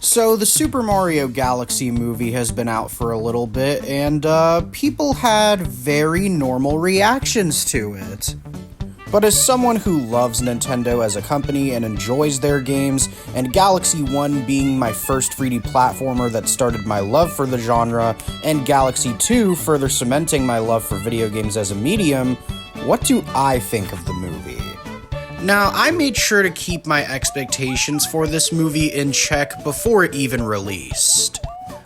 So, the Super Mario Galaxy movie has been out for a little bit, and people had very normal reactions to it. But as someone who loves Nintendo as a company and enjoys their games, and Galaxy 1 being my first 3D platformer that started my love for the genre, and Galaxy 2 further cementing my love for video games as a medium, what do I think of the movie? Now, I made sure to keep my expectations for this movie in check before it even released.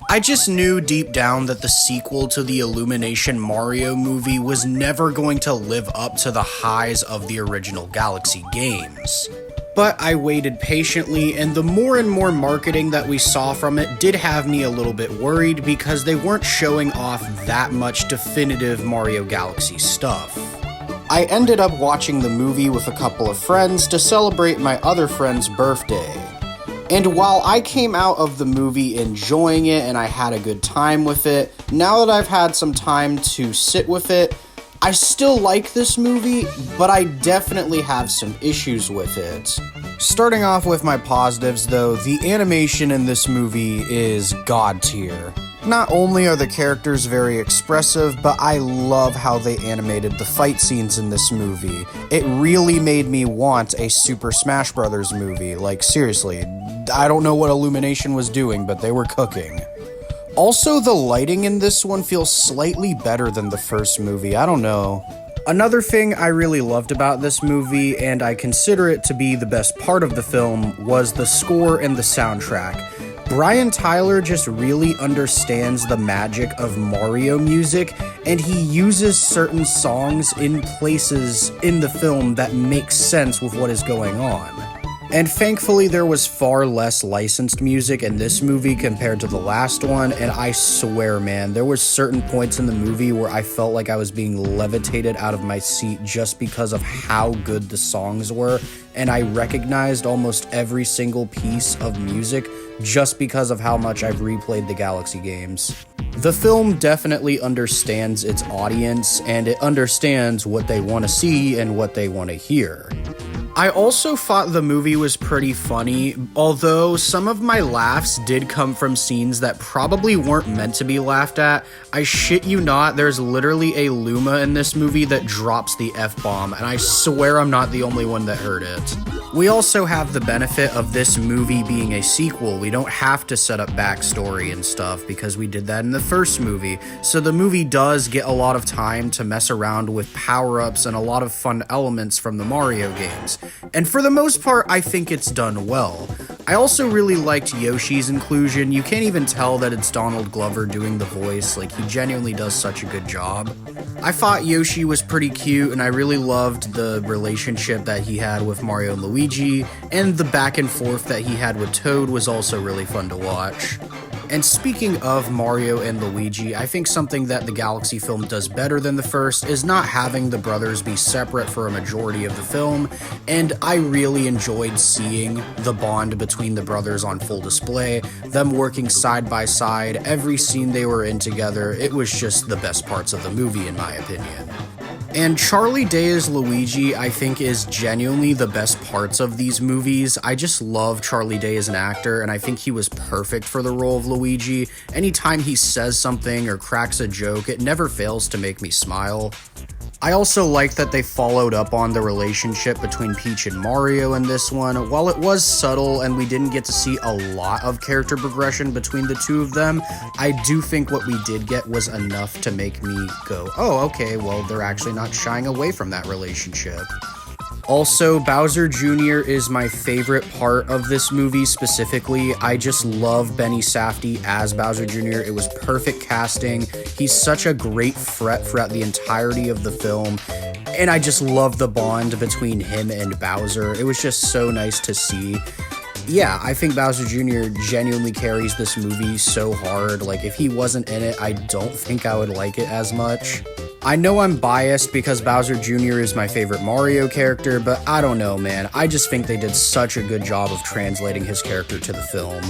I just knew deep down that the sequel to the Illumination Mario movie was never going to live up to the highs of the original Galaxy games. But I waited patiently, and the more and more marketing that we saw from it did have me a little bit worried because they weren't showing off that much definitive Mario Galaxy stuff. I ended up watching the movie with a couple of friends to celebrate my other friend's birthday. And while I came out of the movie enjoying it and I had a good time with it, now that I've had some time to sit with it, I still like this movie, but I definitely have some issues with it. Starting off with my positives though, the animation in this movie is god tier. Not only are the characters very expressive, but I love how they animated the fight scenes in this movie. It really made me want a Super Smash Bros. Movie. Like, seriously, I don't know what Illumination was doing, but they were cooking. Also, the lighting in this one feels slightly better than the first movie. I don't know. Another thing I really loved about this movie, and I consider it to be the best part of the film, was the score and the soundtrack. Brian Tyler just really understands the magic of Mario music, and he uses certain songs in places in the film that make sense with what is going on. And thankfully there was far less licensed music in this movie compared to the last one, and I swear man, there were certain points in the movie where I felt like I was being levitated out of my seat just because of how good the songs were, and I recognized almost every single piece of music just because of how much I've replayed the Galaxy games. The film definitely understands its audience, and it understands what they want to see and what they want to hear. I also thought the movie was pretty funny, although some of my laughs did come from scenes that probably weren't meant to be laughed at. I shit you not, there's literally a Luma in this movie that drops the F-bomb, and I swear I'm not the only one that heard it. We also have the benefit of this movie being a sequel. We don't have to set up backstory and stuff because we did that in the first movie, so the movie does get a lot of time to mess around with power-ups and a lot of fun elements from the Mario games. And for the most part, I think it's done well. I also really liked Yoshi's inclusion. You can't even tell that it's Donald Glover doing the voice, like he genuinely does such a good job. I thought Yoshi was pretty cute, and I really loved the relationship that he had with Mario and Luigi, and the back and forth that he had with Toad was also really fun to watch. And speaking of Mario and Luigi, I think something that the Galaxy film does better than the first is not having the brothers be separate for a majority of the film, and I really enjoyed seeing the bond between the brothers on full display, them working side by side, every scene they were in together. It was just the best parts of the movie in my opinion. And Charlie Day as Luigi, I think, is genuinely the best parts of these movies. I just love Charlie Day as an actor, and I think he was perfect for the role of Luigi. Anytime he says something or cracks a joke, it never fails to make me smile. I also like that they followed up on the relationship between Peach and Mario in this one. While it was subtle and we didn't get to see a lot of character progression between the two of them, I do think what we did get was enough to make me go, oh, okay, well, they're actually not shying away from that relationship. Also, Bowser Jr. is my favorite part of this movie specifically. I just love Benny Safdie as Bowser Jr. It was perfect casting. He's such a great threat throughout the entirety of the film, and I just love the bond between him and Bowser. It was just so nice to see. Yeah, I think Bowser Jr. genuinely carries this movie so hard. Like, if he wasn't in it, I don't think I would like it as much. I know I'm biased because Bowser Jr. is my favorite Mario character, but I don't know, man. I just think they did such a good job of translating his character to the film.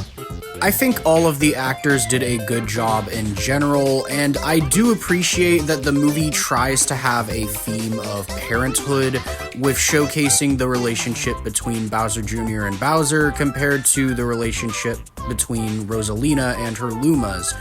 I think all of the actors did a good job in general, and I do appreciate that the movie tries to have a theme of parenthood with showcasing the relationship between Bowser Jr. and Bowser compared to the relationship between Rosalina and her Lumas,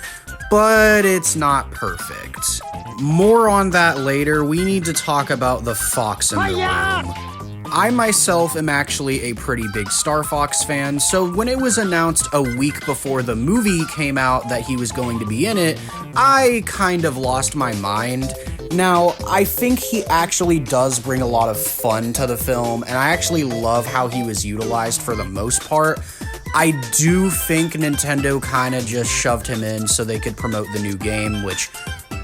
but it's not perfect. More on that later. We need to talk about the fox in the room. I myself am actually a pretty big Star Fox fan, so when it was announced a week before the movie came out that he was going to be in it, I kind of lost my mind. Now, I think he actually does bring a lot of fun to the film, and I actually love how he was utilized for the most part. I do think Nintendo kind of just shoved him in so they could promote the new game, which,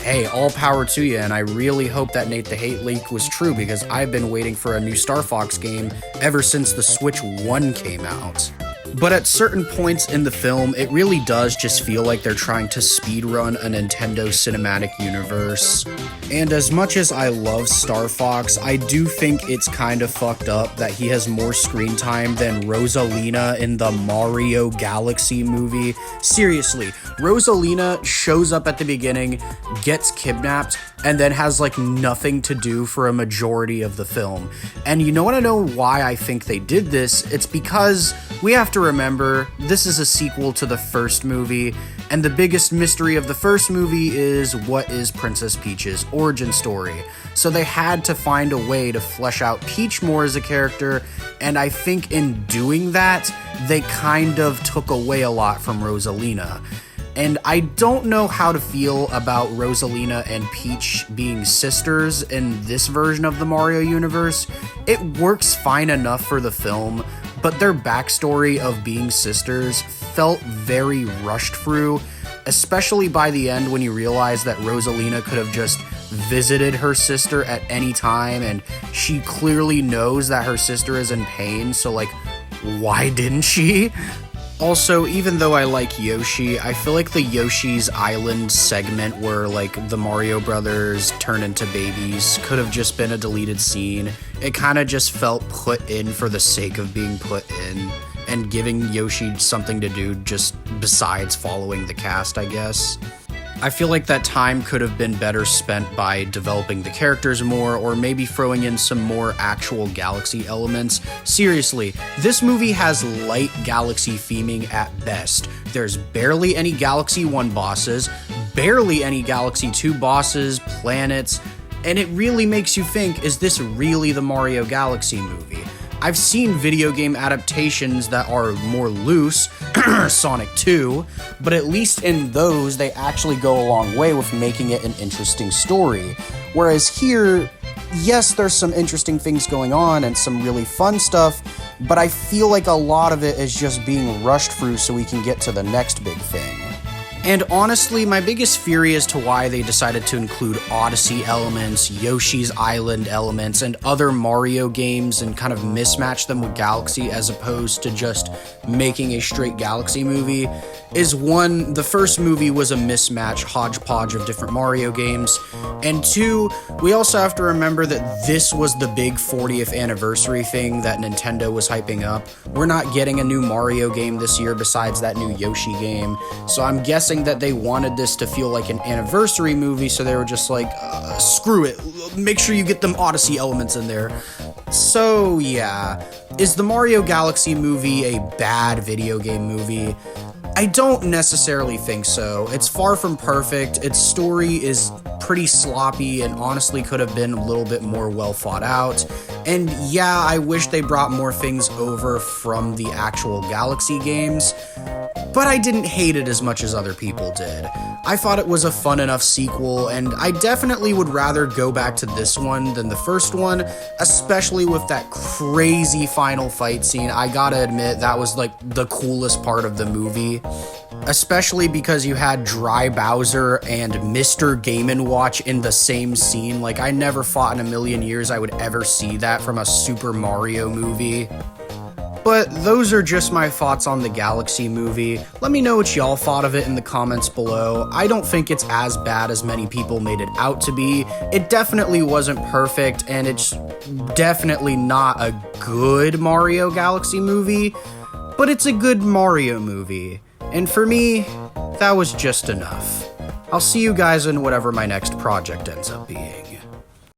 hey, all power to you, and I really hope that Nate the Hate leak was true, because I've been waiting for a new Star Fox game ever since the Switch 1 came out. But at certain points in the film, it really does just feel like they're trying to speedrun a Nintendo cinematic universe. And as much as I love Star Fox, I do think it's kind of fucked up that he has more screen time than Rosalina in the Mario Galaxy movie. Seriously, Rosalina shows up at the beginning, gets kidnapped, and then has like nothing to do for a majority of the film. And you know why I think they did this? It's because we have to remember this is a sequel to the first movie, and the biggest mystery of the first movie is what is Princess Peach's origin story. So they had to find a way to flesh out Peach more as a character, and I think in doing that, they kind of took away a lot from Rosalina. And I don't know how to feel about Rosalina and Peach being sisters in this version of the Mario universe. It works fine enough for the film, but their backstory of being sisters felt very rushed through, especially by the end when you realize that Rosalina could have just visited her sister at any time, and she clearly knows that her sister is in pain, so like, why didn't she? Also, even though I like Yoshi, I feel like the Yoshi's Island segment where, like, the Mario Brothers turn into babies could have just been a deleted scene. It kind of just felt put in for the sake of being put in, and giving Yoshi something to do just besides following the cast, I guess. I feel like that time could have been better spent by developing the characters more, or maybe throwing in some more actual Galaxy elements. Seriously, this movie has light Galaxy theming at best. There's barely any Galaxy 1 bosses, barely any Galaxy 2 bosses, planets, and it really makes you think, is this really the Mario Galaxy movie? I've seen video game adaptations that are more loose, Sonic 2, but at least in those, they actually go a long way with making it an interesting story. Whereas here, yes, there's some interesting things going on and some really fun stuff, but I feel like a lot of it is just being rushed through so we can get to the next big thing. And honestly, my biggest theory as to why they decided to include Odyssey elements, Yoshi's Island elements, and other Mario games and kind of mismatch them with Galaxy as opposed to just making a straight Galaxy movie is, one, the first movie was a mismatch hodgepodge of different Mario games, and two, we also have to remember that this was the big 40th anniversary thing that Nintendo was hyping up. We're not getting a new Mario game this year besides that new Yoshi game, so I'm guessing that they wanted this to feel like an anniversary movie, so they were just like, screw it, make sure you get them Odyssey elements in there. So yeah, is the Mario Galaxy movie a bad video game movie? I don't necessarily think so. It's far from perfect, its story is pretty sloppy and honestly could have been a little bit more well thought out. And yeah, I wish they brought more things over from the actual Galaxy games, but I didn't hate it as much as other people did. I thought it was a fun enough sequel, and I definitely would rather go back to this one than the first one, especially with that crazy final fight scene. I gotta admit, that was like the coolest part of the movie. Especially because you had Dry Bowser and Mr. Game & Watch in the same scene. Like, I never thought in a million years I would ever see that from a Super Mario movie. But those are just my thoughts on the Galaxy movie. Let me know what y'all thought of it in the comments below. I don't think it's as bad as many people made it out to be. It definitely wasn't perfect, and it's definitely not a good Mario Galaxy movie, but it's a good Mario movie. And for me, that was just enough. I'll see you guys in whatever my next project ends up being.